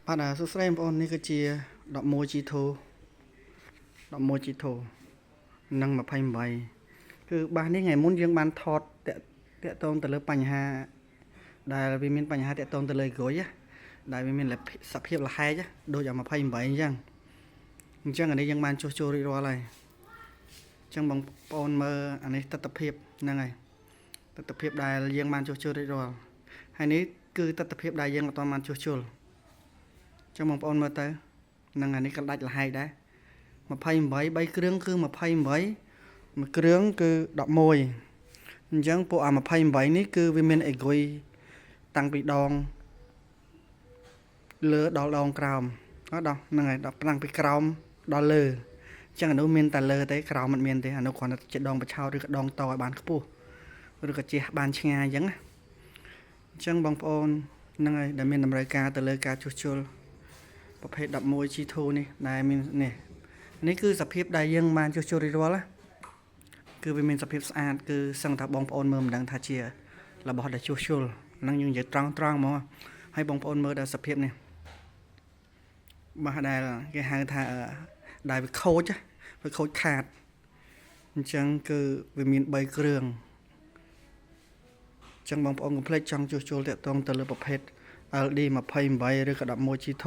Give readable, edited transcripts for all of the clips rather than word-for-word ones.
bạn à số em ônនេះគឺជា11 GTO 11 GTO នឹង28គឺបាសនេះថ្ងៃមុនយើងបានថតតាក់ទងទៅលើបញ្ហាដែលវាមានបញ្ហាតាក់ទងទៅលើក្រួយដែលវាមានសភាពលហែកដូចអា28អញ្ចឹងអានេះយើងបានចុះចូលរួចរាល់ហើយអញ្ចឹងបងប្អូនមើលអានេះទស្សនភាពហ្នឹងហើយទស្សនភាពដែលយើងបានចុះចូលរួចរាល់ហើយនេះគឺទស្សនភាពដែលយើងអត់ទាន់បានចុះចូលចឹងបងប្អូនមើលទៅនឹងអានេះក៏ដាច់លហែកដែរ28 3គ្រឿងគឺ28មួយគ្រឿងគឺ11អញ្ចឹងពួកអា28នេះគឺវាមានអេហ្គុយតាំងពីដងលើដល់ដងក្រោមដល់ហ្នឹងហើយដល់តាំងពីក្រោមដល់លើអញ្ចឹងអានោះមានតែលើទេក្រោមមិនមានទេអានោះគ្រាន់តែជាដងបឆោតឬក៏ដងតឲ្យបានខ្ពស់ឬក៏ជះបានឆ្ងាយអញ្ចឹងណាអញ្ចឹងបងប្អូនហ្នឹងហើយដែលមានតម្រូវការទៅលើការជួសជុលប្រភេទ 11G2 នេះដែលមាននេះគឺសភាពដែលយើងបានជួសជុលរួចរាល់ណាគឺវាមានសភាពស្អាតគឺសឹងថាបងប្អូនមើលមិនដឹងថាជារបស់ដែលជួសជុលហ្នឹងយើងនិយាយត្រង់ហ្មងហើយបងប្អូនមើលដល់សភាពនេះបាសដែលគេហៅថាដែលវាខូចខាតអញ្ចឹងគឺវាមាន3គ្រឿងអញ្ចឹងបងប្អូនកុំភ្លេចចង់ជួសជុលតាក់ទងទៅលើប្រភេទ LD 28ឬក៏ 11G2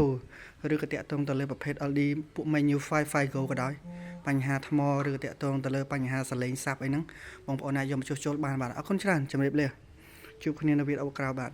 ឬក៏តាក់ទងទៅលើប្រភេទ LD ពួក menu 5 Go ក៏ដោយបញ្ហាថ្មឬក៏តាក់ទងទៅលើបញ្ហាសលេងសាប់អីហ្នឹងបងប្អូនអាចយកមកជួសជុលបានបាទអរគុណច្រើនជម្រាបលាជួបគ្នានៅវីដេអូក្រោយបាទ